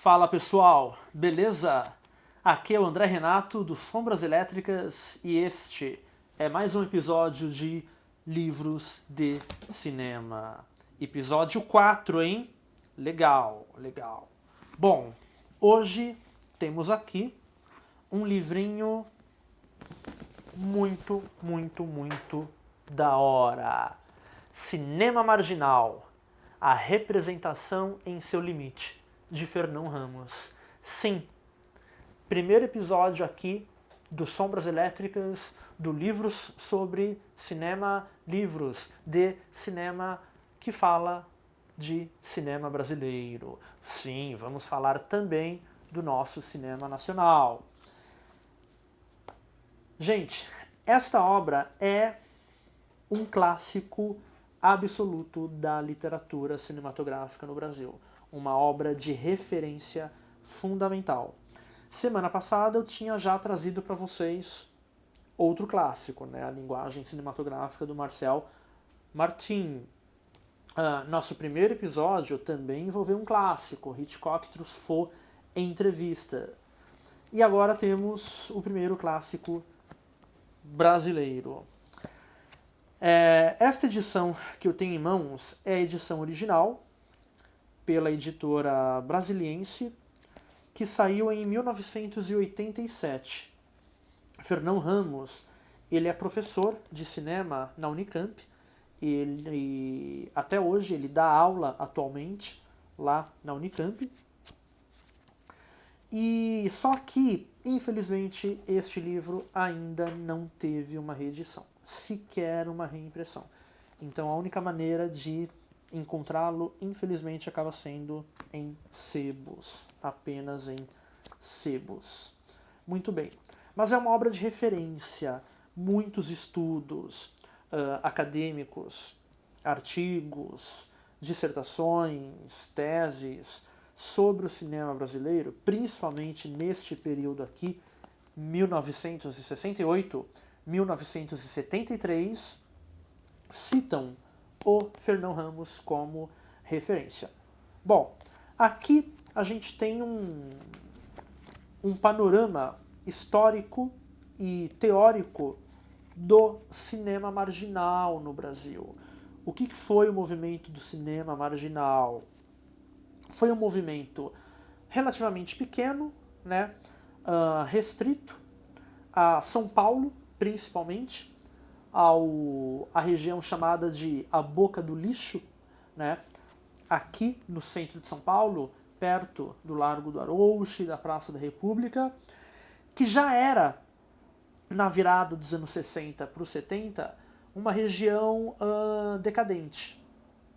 Fala pessoal, beleza? Aqui é o André Renato do Sombras Elétricas e este é mais um episódio de Livros de Cinema. Episódio 4, hein? Legal, legal. Bom, hoje temos aqui um livrinho muito da hora. Cinema Marginal, a representação em seu limite, de Fernão Ramos. Sim, primeiro episódio aqui do Sombras Elétricas, do Livros sobre Cinema, livros de cinema que fala de cinema brasileiro. Sim, vamos falar também do nosso cinema nacional. Gente, esta obra é um clássico absoluto da literatura cinematográfica no Brasil. Uma obra de referência fundamental. Semana passada eu tinha já trazido para vocês outro clássico, né? A linguagem cinematográfica do Marcel Martin. Nosso primeiro episódio também envolveu um clássico, Hitchcock Truffaut em Entrevista. E agora temos o primeiro clássico brasileiro. Esta edição que eu tenho em mãos é a edição original, pela editora brasiliense, que saiu em 1987. Fernão Ramos, ele é professor de cinema na Unicamp, até hoje ele dá aula atualmente lá na Unicamp. E só que, infelizmente, este livro ainda não teve uma reedição, sequer uma reimpressão. Então a única maneira de encontrá-lo, infelizmente, acaba sendo em sebos, apenas em sebos. Muito bem, mas é uma obra de referência, muitos estudos acadêmicos, artigos, dissertações, teses sobre o cinema brasileiro, principalmente neste período aqui, 1968, 1973, citam o Fernão Ramos como referência. Bom, aqui a gente tem um panorama histórico e teórico do cinema marginal no Brasil. O que foi o movimento do cinema marginal? Foi um movimento relativamente pequeno, né, restrito a São Paulo, principalmente, a região chamada de a Boca do Lixo, né, aqui no centro de São Paulo, perto do Largo do Arouche, da Praça da República, que já era, na virada dos anos 60 para os 70, uma região decadente.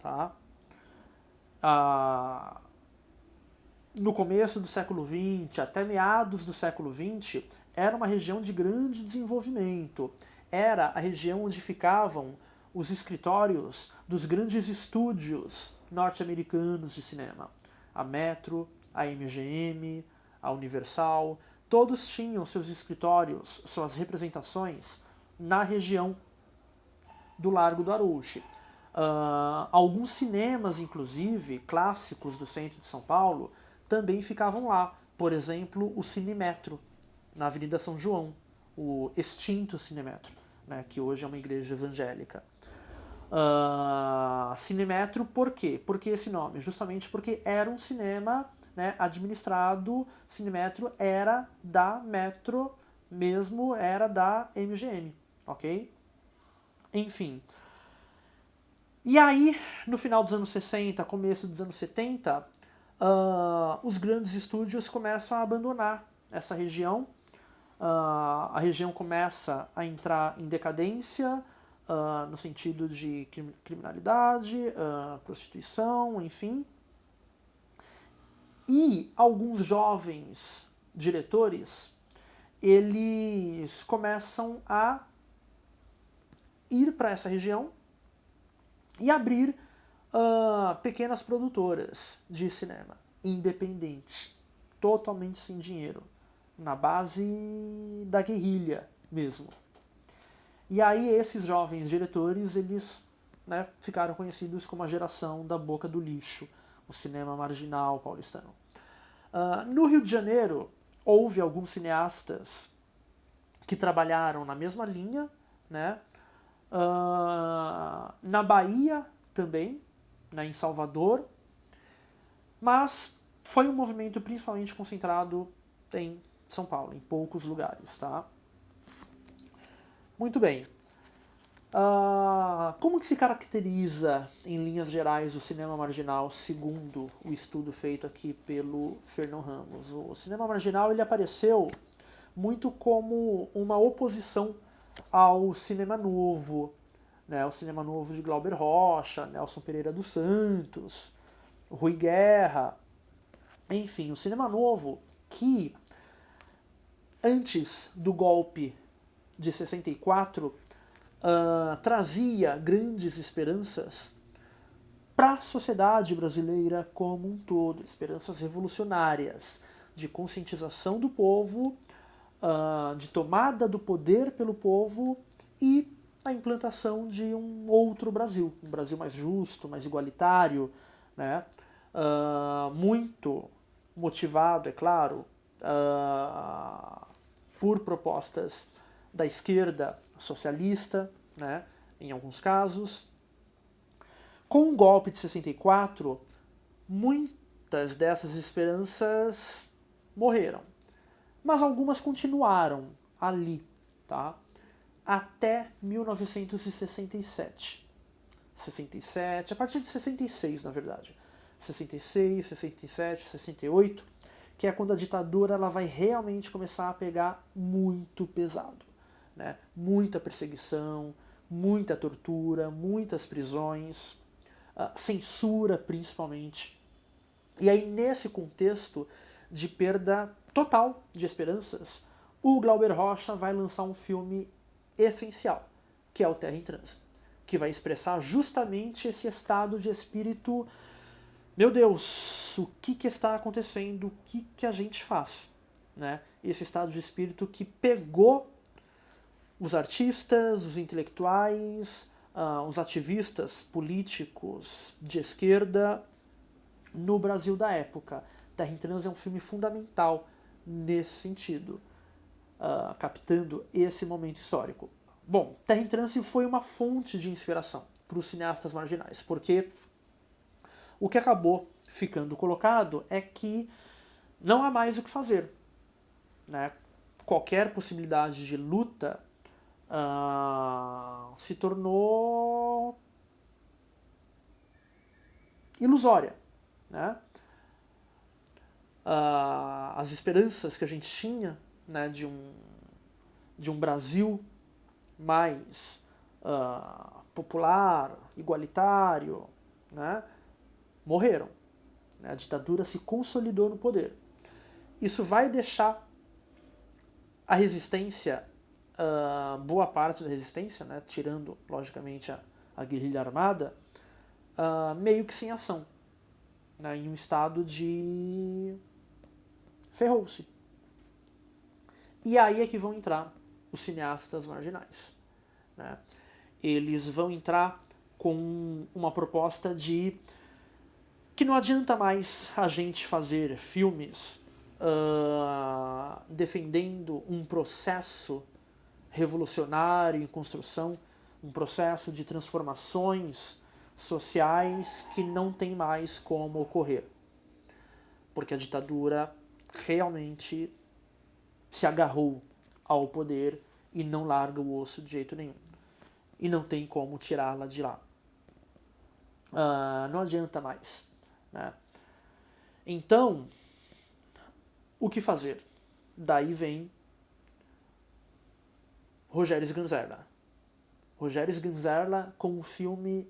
Tá? No começo do século XX, até meados do século XX, era uma região de grande desenvolvimento. Era a região onde ficavam os escritórios dos grandes estúdios norte-americanos de cinema. A Metro, a MGM, a Universal, todos tinham seus escritórios, suas representações na região do Largo do Arouche. Alguns cinemas, inclusive, clássicos do centro de São Paulo, também ficavam lá. Por exemplo, o Cinemetro, na Avenida São João, o extinto Cinemetro, né, que hoje é uma igreja evangélica. Cinemetro, por quê? Por que esse nome? Justamente porque era um cinema, né, administrado, Cinemetro era da Metro, mesmo era da MGM, ok? Enfim. E aí, no final dos anos 60, começo dos anos 70, os grandes estúdios começam a abandonar essa região. A região começa a entrar em decadência, no sentido de criminalidade, prostituição, enfim. E alguns jovens diretores, eles começam a ir para essa região e abrir pequenas produtoras de cinema, independentes, totalmente sem dinheiro, na base da guerrilha mesmo. E aí esses jovens diretores, eles, né, ficaram conhecidos como a geração da Boca do Lixo, o cinema marginal paulistano. No Rio de Janeiro, houve alguns cineastas que trabalharam na mesma linha, né? Na Bahia também, né, em Salvador, mas foi um movimento principalmente concentrado em São Paulo, em poucos lugares, tá? Muito bem. Como que se caracteriza, em linhas gerais, o cinema marginal segundo o estudo feito aqui pelo Fernão Ramos? O cinema marginal ele apareceu muito como uma oposição ao cinema novo, né? O cinema novo de Glauber Rocha, Nelson Pereira dos Santos, Rui Guerra, enfim, o cinema novo que antes do golpe de 64 trazia grandes esperanças para a sociedade brasileira como um todo, esperanças revolucionárias, de conscientização do povo, de tomada do poder pelo povo e a implantação de um outro Brasil, um Brasil mais justo, mais igualitário, né? Muito motivado, é claro, por propostas da esquerda socialista, né, em alguns casos. Com o golpe de 64, muitas dessas esperanças morreram, mas algumas continuaram ali, tá? Até 1967. 67, a partir de 66, na verdade. 66, 67, 68, que é quando a ditadura ela vai realmente começar a pegar muito pesado, né? Muita perseguição, muita tortura, muitas prisões, censura principalmente. E aí, nesse contexto de perda total de esperanças, o Glauber Rocha vai lançar um filme essencial, que é o Terra em Transe, que vai expressar justamente esse estado de espírito. Meu Deus, o que está acontecendo? O que a gente faz? Né? Esse estado de espírito que pegou os artistas, os intelectuais, os ativistas políticos de esquerda no Brasil da época. Terra em Transe é um filme fundamental nesse sentido, captando esse momento histórico. Bom, Terra em Transe foi uma fonte de inspiração para os cineastas marginais, porque o que acabou ficando colocado é que não há mais o que fazer, né? Qualquer possibilidade de luta se tornou ilusória, né? As esperanças que a gente tinha, né, de um Brasil mais popular, igualitário, né, morreram. A ditadura se consolidou no poder. Isso vai deixar a resistência, boa parte da resistência, né, tirando, logicamente, a guerrilha armada, meio que sem ação, né, em um estado de ferrou-se. E aí é que vão entrar os cineastas marginais, né? Eles vão entrar com uma proposta de que não adianta mais a gente fazer filmes defendendo um processo revolucionário em construção, um processo de transformações sociais que não tem mais como ocorrer. Porque a ditadura realmente se agarrou ao poder e não larga o osso de jeito nenhum. E não tem como tirá-la de lá. Não adianta mais, né? Então, o que fazer? Daí vem Rogério Sganzerla. Rogério Sganzerla com um filme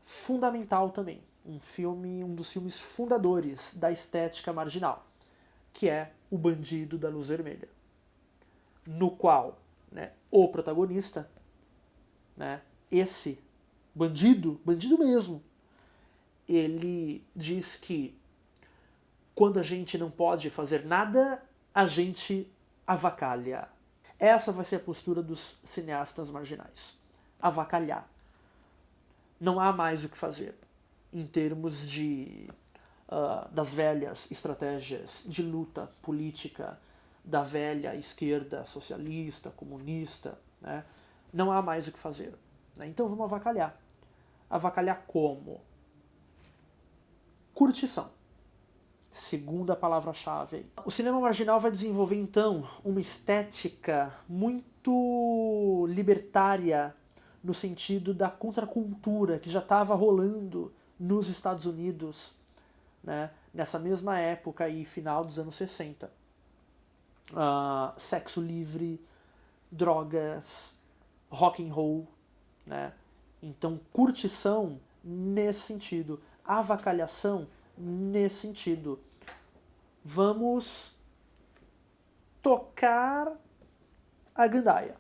fundamental também. Um dos filmes fundadores da estética marginal, que é O Bandido da Luz Vermelha. No qual, né, o protagonista, né, esse bandido mesmo, ele diz que quando a gente não pode fazer nada, a gente avacalha. Essa vai ser a postura dos cineastas marginais. Avacalhar. Não há mais o que fazer em termos de das velhas estratégias de luta política da velha esquerda socialista, comunista, né? Não há mais o que fazer. Né? Então vamos avacalhar. Avacalhar como? Curtição. Segunda palavra-chave. O cinema marginal vai desenvolver, então, uma estética muito libertária no sentido da contracultura que já estava rolando nos Estados Unidos, né, nessa mesma época aí, final dos anos 60. Sexo livre, drogas, rock and roll, né? Então, curtição nesse sentido, avacalhação nesse sentido. Vamos tocar a gandaia,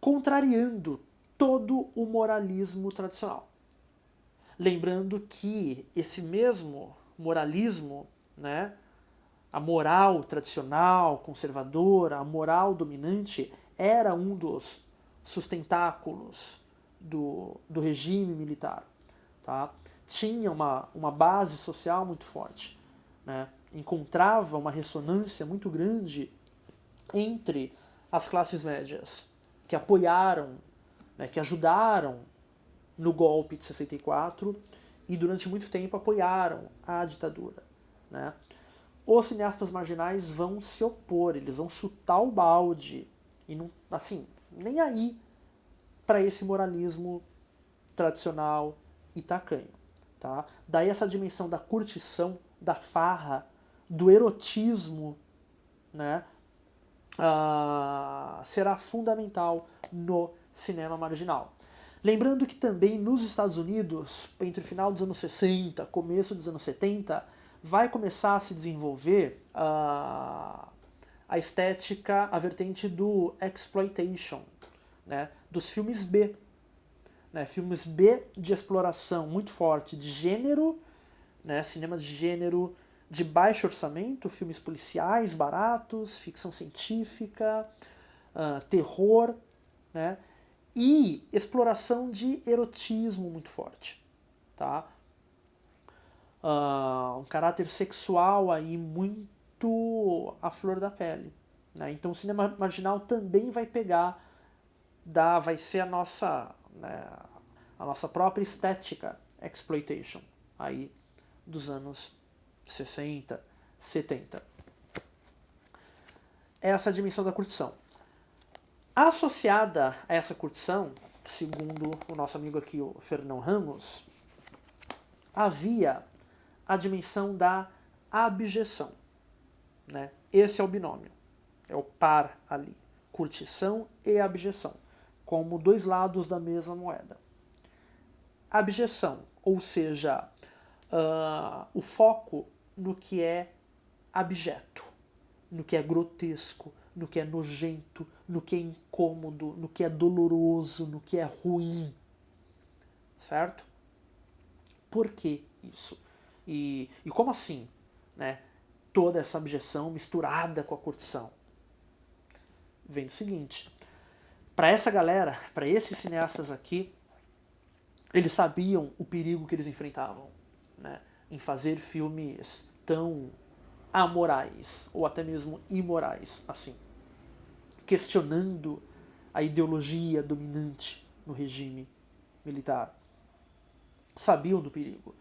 contrariando todo o moralismo tradicional. Lembrando que esse mesmo moralismo, né, a moral tradicional, conservadora, a moral dominante, era um dos sustentáculos do regime militar. Tá? Tinha uma base social muito forte. Né? Encontrava uma ressonância muito grande entre as classes médias, que apoiaram, né, que ajudaram no golpe de 64 e durante muito tempo apoiaram a ditadura. Né? Os cineastas marginais vão se opor, eles vão chutar o balde e não, assim, nem aí para esse moralismo tradicional e tacanho. Tá? Daí essa dimensão da curtição, da farra, do erotismo, né, será fundamental no cinema marginal. Lembrando que também nos Estados Unidos, entre o final dos anos 60 e começo dos anos 70, vai começar a se desenvolver a estética, a vertente do exploitation, né, dos filmes B. Né, filmes B de exploração muito forte de gênero, né, cinema de gênero de baixo orçamento, filmes policiais baratos, ficção científica, terror, né, e exploração de erotismo muito forte. Tá? Um caráter sexual aí muito à flor da pele. Né? Então o cinema marginal também vai pegar, vai ser a nossa, né, a nossa própria estética exploitation aí dos anos 60, 70. Essa é a dimensão da curtição. Associada a essa curtição, segundo o nosso amigo aqui, o Fernão Ramos, havia a dimensão da abjeção. Né? Esse é o binômio, é o par ali, curtição e abjeção, como dois lados da mesma moeda. Abjeção, ou seja, o foco no que é abjeto, no que é grotesco, no que é nojento, no que é incômodo, no que é doloroso, no que é ruim. Certo? Por que isso? E como assim? Né? Toda essa abjeção misturada com a curtição. Vem do seguinte, para essa galera, para esses cineastas aqui, eles sabiam o perigo que eles enfrentavam, né, em fazer filmes tão amorais, ou até mesmo imorais, assim, questionando a ideologia dominante no regime militar. Sabiam do perigo.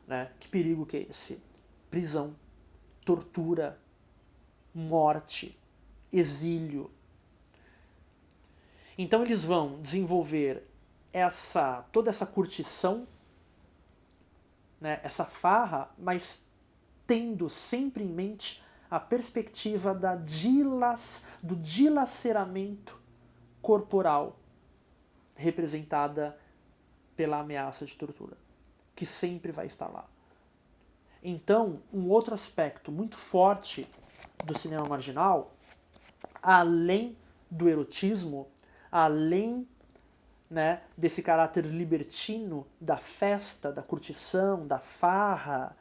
Né? Que perigo que é esse? Prisão, tortura, morte, exílio. Então eles vão desenvolver toda essa curtição, né, essa farra, mas tendo sempre em mente a perspectiva do dilaceramento corporal representada pela ameaça de tortura, que sempre vai estar lá. Então, um outro aspecto muito forte do cinema marginal, além do erotismo, além, né, desse caráter libertino da festa, da curtição, da farra,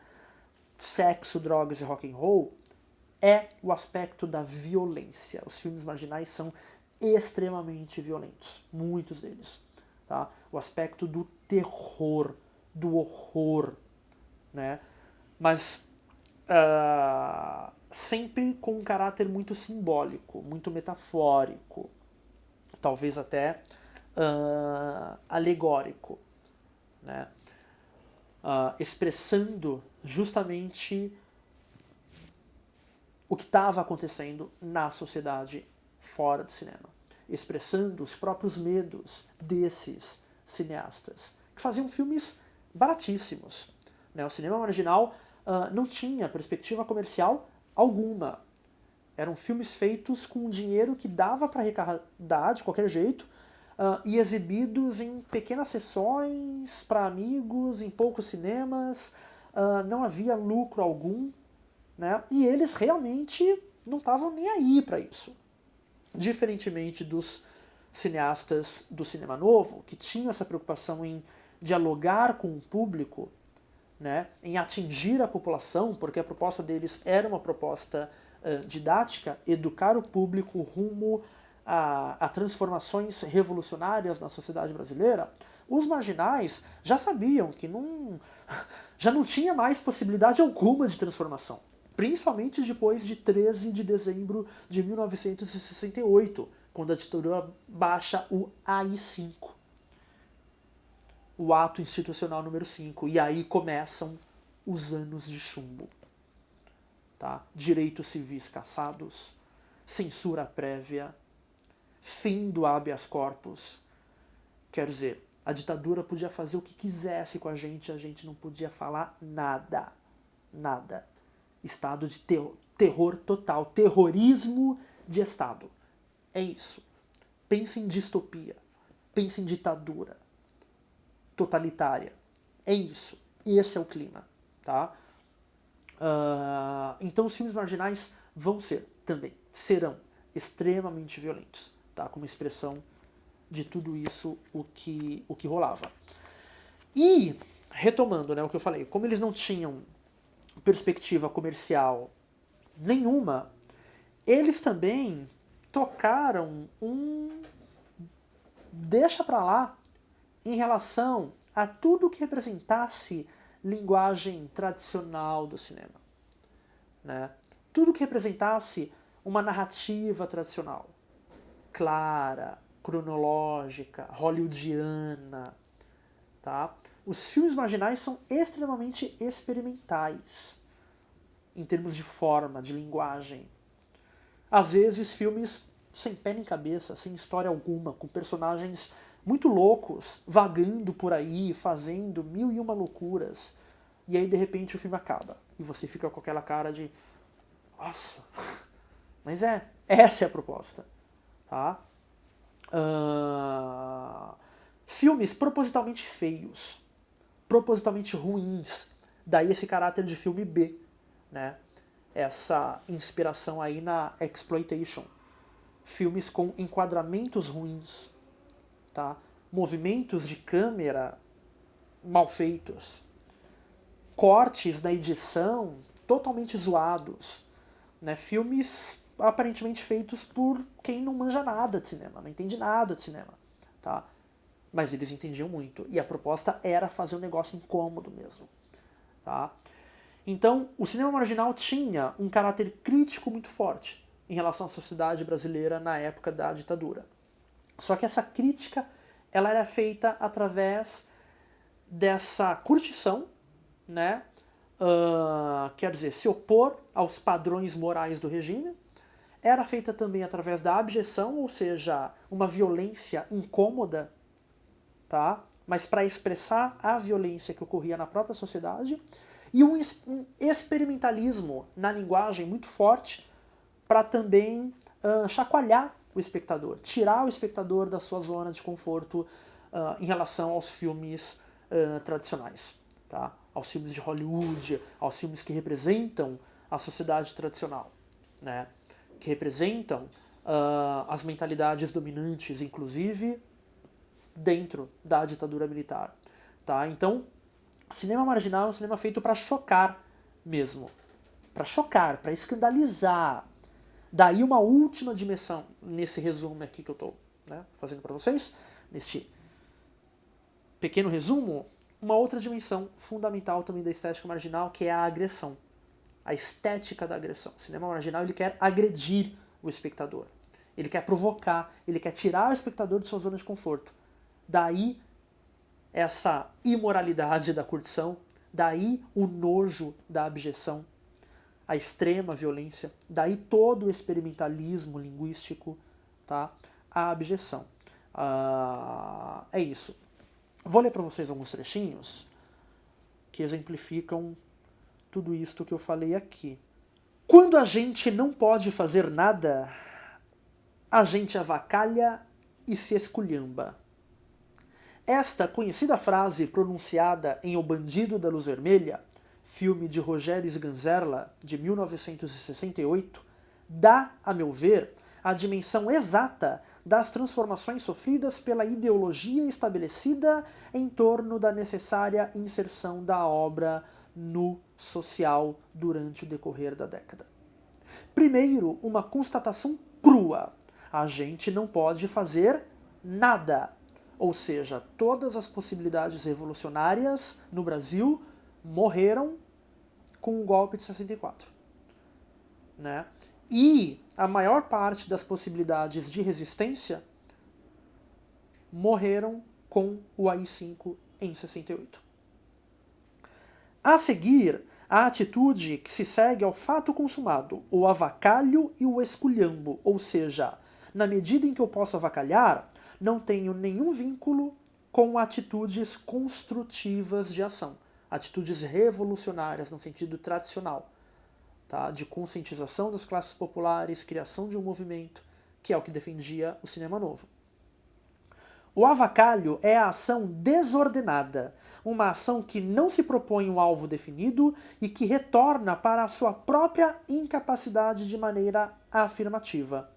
sexo, drogas e rock and roll, é o aspecto da violência. Os filmes marginais são extremamente violentos, muitos deles. Tá? O aspecto do terror, do horror, né? Mas sempre com um caráter muito simbólico, muito metafórico, talvez até alegórico, né? Expressando justamente o que estava acontecendo na sociedade fora do cinema, expressando os próprios medos desses cineastas, que faziam filmes baratíssimos, né? O cinema marginal não tinha perspectiva comercial alguma. Eram filmes feitos com dinheiro que dava para arrecadar de qualquer jeito e exibidos em pequenas sessões para amigos, em poucos cinemas. Não havia lucro algum, né? E eles realmente não estavam nem aí para isso. Diferentemente dos cineastas do cinema novo, que tinham essa preocupação em dialogar com o público, né, em atingir a população, porque a proposta deles era uma proposta didática, educar o público rumo a transformações revolucionárias na sociedade brasileira, os marginais já sabiam que já não tinha mais possibilidade alguma de transformação, principalmente depois de 13 de dezembro de 1968, quando a ditadura baixa o AI-5. O ato institucional número 5. E aí começam os anos de chumbo. Tá? Direitos civis cassados, censura prévia, fim do habeas corpus. Quer dizer, a ditadura podia fazer o que quisesse com a gente não podia falar nada. Nada. Estado de terror total. Terrorismo de Estado. É isso. Pense em distopia. Pense em ditadura totalitária. É isso. Esse é o clima. Tá? Então os filmes marginais serão extremamente violentos, tá? Como expressão de tudo isso o que rolava. E, retomando, né, o que eu falei, como eles não tinham perspectiva comercial nenhuma, eles também tocaram um deixa pra lá em relação a tudo que representasse linguagem tradicional do cinema, né? Tudo que representasse uma narrativa tradicional, clara, cronológica, hollywoodiana, tá? Os filmes marginais são extremamente experimentais em termos de forma, de linguagem. Às vezes filmes sem pé nem cabeça, sem história alguma, com personagens muito loucos, vagando por aí, fazendo mil e uma loucuras. E aí, de repente, o filme acaba. E você fica com aquela cara de... Nossa! Mas essa é a proposta. Tá? Filmes propositalmente feios. Propositalmente ruins. Daí esse caráter de filme B. Né? Essa inspiração aí na exploitation. Filmes com enquadramentos ruins. Tá? Movimentos de câmera mal feitos, cortes na edição totalmente zoados, né? Filmes aparentemente feitos por quem não manja nada de cinema, não entende nada de cinema, tá? Mas eles entendiam muito, e a proposta era fazer um negócio incômodo mesmo, tá? Então, o cinema marginal tinha um caráter crítico muito forte em relação à sociedade brasileira na época da ditadura. Só que essa crítica ela era feita através dessa curtição, né? Quer dizer, se opor aos padrões morais do regime. Era feita também através da abjeção, ou seja, uma violência incômoda, tá? Mas para expressar a violência que ocorria na própria sociedade. E um experimentalismo na linguagem muito forte para também chacoalhar o espectador, tirar o espectador da sua zona de conforto em relação aos filmes tradicionais, tá? Aos filmes de Hollywood, aos filmes que representam a sociedade tradicional, né? Que representam as mentalidades dominantes, inclusive dentro da ditadura militar. Tá? Então, cinema marginal é um cinema feito para chocar mesmo. Para chocar, para escandalizar. Daí uma última dimensão nesse resumo aqui que eu estou, né, fazendo para vocês, neste pequeno resumo, uma outra dimensão fundamental também da estética marginal, que é a agressão. A estética da agressão. O cinema marginal ele quer agredir o espectador. Ele quer provocar, ele quer tirar o espectador de sua zona de conforto. Daí essa imoralidade da curtição, daí o nojo da abjeção, a extrema violência, daí todo o experimentalismo linguístico, tá? A abjeção. É isso. Vou ler para vocês alguns trechinhos que exemplificam tudo isto que eu falei aqui. Quando a gente não pode fazer nada, a gente avacalha e se esculhamba. Esta conhecida frase pronunciada em O Bandido da Luz Vermelha, filme de Rogério Sganzerla, de 1968, dá, a meu ver, a dimensão exata das transformações sofridas pela ideologia estabelecida em torno da necessária inserção da obra no social durante o decorrer da década. Primeiro, uma constatação crua. A gente não pode fazer nada. Ou seja, todas as possibilidades revolucionárias no Brasil morreram com o golpe de 64. Né? E a maior parte das possibilidades de resistência morreram com o AI-5 em 68. A seguir, a atitude que se segue ao fato consumado, o avacalho e o esculhambo, ou seja, na medida em que eu posso avacalhar, não tenho nenhum vínculo com atitudes construtivas de ação, atitudes revolucionárias no sentido tradicional, tá? De conscientização das classes populares, criação de um movimento, que é o que defendia o cinema novo. O avacalho é a ação desordenada, uma ação que não se propõe um alvo definido e que retorna para a sua própria incapacidade de maneira afirmativa.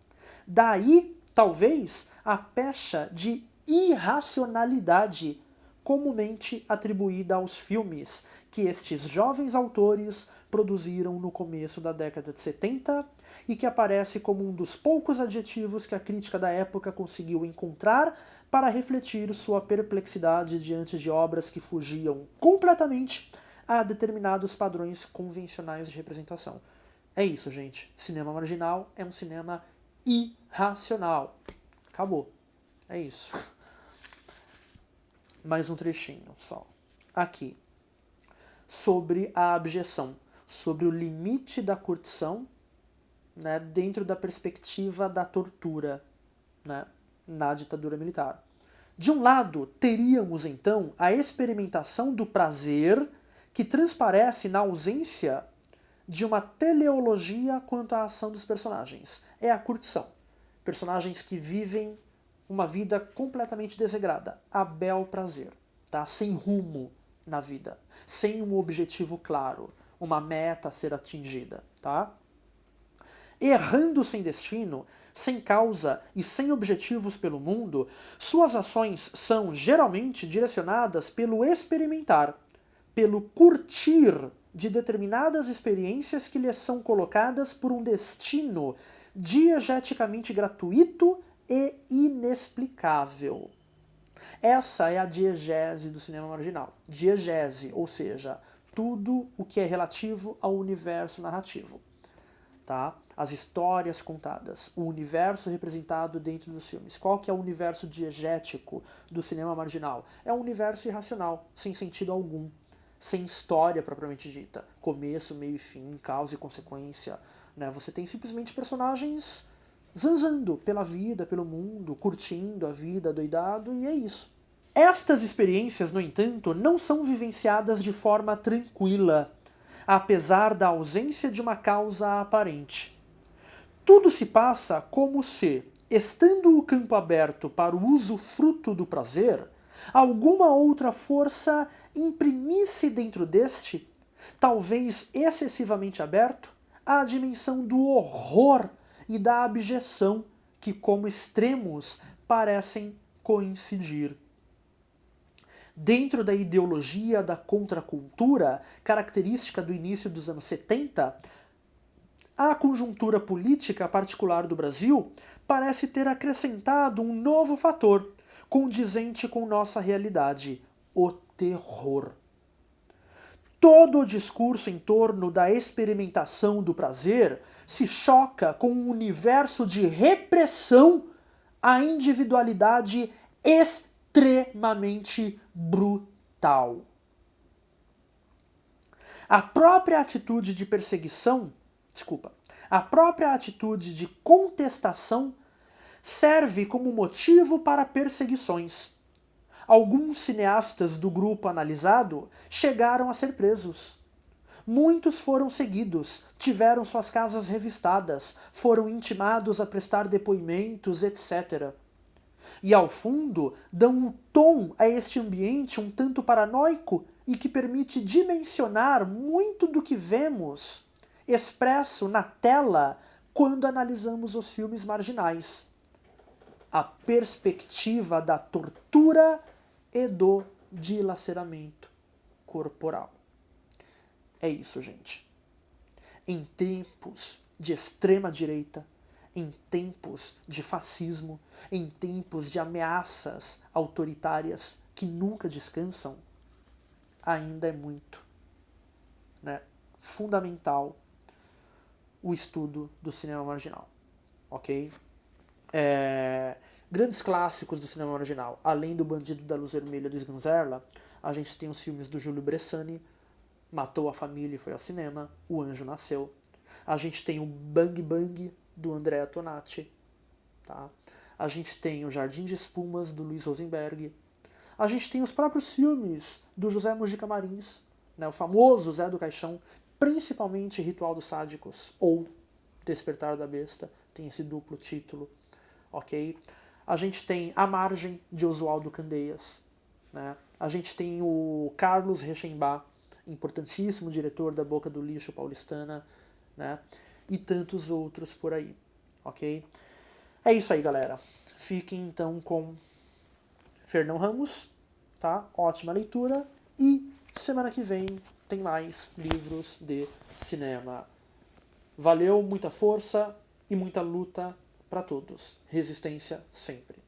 Daí, talvez, a pecha de irracionalidade comumente atribuída aos filmes que estes jovens autores produziram no começo da década de 70 e que aparece como um dos poucos adjetivos que a crítica da época conseguiu encontrar para refletir sua perplexidade diante de obras que fugiam completamente a determinados padrões convencionais de representação. É isso, gente. Cinema marginal é um cinema irracional. Acabou. É isso. Mais um trechinho só. Aqui. Sobre a abjeção. Sobre o limite da curtição, né, dentro da perspectiva da tortura, né, na ditadura militar. De um lado, teríamos então a experimentação do prazer que transparece na ausência de uma teleologia quanto à ação dos personagens. É a curtição. Personagens que vivem uma vida completamente desregrada, a bel prazer, tá? Sem rumo na vida, sem um objetivo claro, uma meta a ser atingida, tá? Errando sem destino, sem causa e sem objetivos pelo mundo, suas ações são geralmente direcionadas pelo experimentar, pelo curtir de determinadas experiências que lhes são colocadas por um destino diegeticamente gratuito e inexplicável. Essa é a diegese do cinema marginal. Diegese, ou seja, tudo o que é relativo ao universo narrativo. Tá? As histórias contadas, o universo representado dentro dos filmes. Qual que é o universo diegético do cinema marginal? É um universo irracional, sem sentido algum, sem história propriamente dita. Começo, meio e fim, causa e consequência. Né? Você tem simplesmente personagens zanzando pela vida, pelo mundo, curtindo a vida, doidado, e é isso. Estas experiências, no entanto, não são vivenciadas de forma tranquila, apesar da ausência de uma causa aparente. Tudo se passa como se, estando o campo aberto para o usufruto do prazer, alguma outra força imprimisse dentro deste, talvez excessivamente aberto, a dimensão do horror e da abjeção que, como extremos, parecem coincidir. Dentro da ideologia da contracultura, característica do início dos anos 70, a conjuntura política particular do Brasil parece ter acrescentado um novo fator, condizente com nossa realidade, o terror. Todo o discurso em torno da experimentação do prazer se choca com um universo de repressão à individualidade extremamente brutal. A própria atitude de perseguição, a própria atitude de contestação serve como motivo para perseguições. Alguns cineastas do grupo analisado chegaram a ser presos. Muitos foram seguidos, tiveram suas casas revistadas, foram intimados a prestar depoimentos, etc. E ao fundo dão um tom a este ambiente um tanto paranoico e que permite dimensionar muito do que vemos expresso na tela quando analisamos os filmes marginais. A perspectiva da tortura e do dilaceramento corporal. É isso, gente. Em tempos de extrema-direita, em tempos de fascismo, em tempos de ameaças autoritárias que nunca descansam, ainda é muito, fundamental o estudo do cinema marginal. Ok? Grandes clássicos do cinema marginal, além do Bandido da Luz Vermelha do Sganzerla, a gente tem os filmes do Júlio Bressani, Matou a Família e Foi ao Cinema, O Anjo Nasceu. A gente tem o Bang Bang, do Andrea Tonati. Tá? A gente tem o Jardim de Espumas, do Luiz Rosenberg. A gente tem os próprios filmes do José Mujica Marins, o famoso Zé do Caixão, principalmente Ritual dos Sádicos, ou Despertar da Besta, tem esse duplo título. Ok? A gente tem A Margem, de Oswaldo Candeias. A gente tem o Carlos Reichenbach, importantíssimo diretor da Boca do Lixo paulistana, e tantos outros por aí. Ok? É isso aí, galera. Fiquem então com Fernão Ramos, tá? Ótima leitura. E semana que vem tem mais livros de cinema. Valeu, muita força e muita luta para todos. Resistência sempre.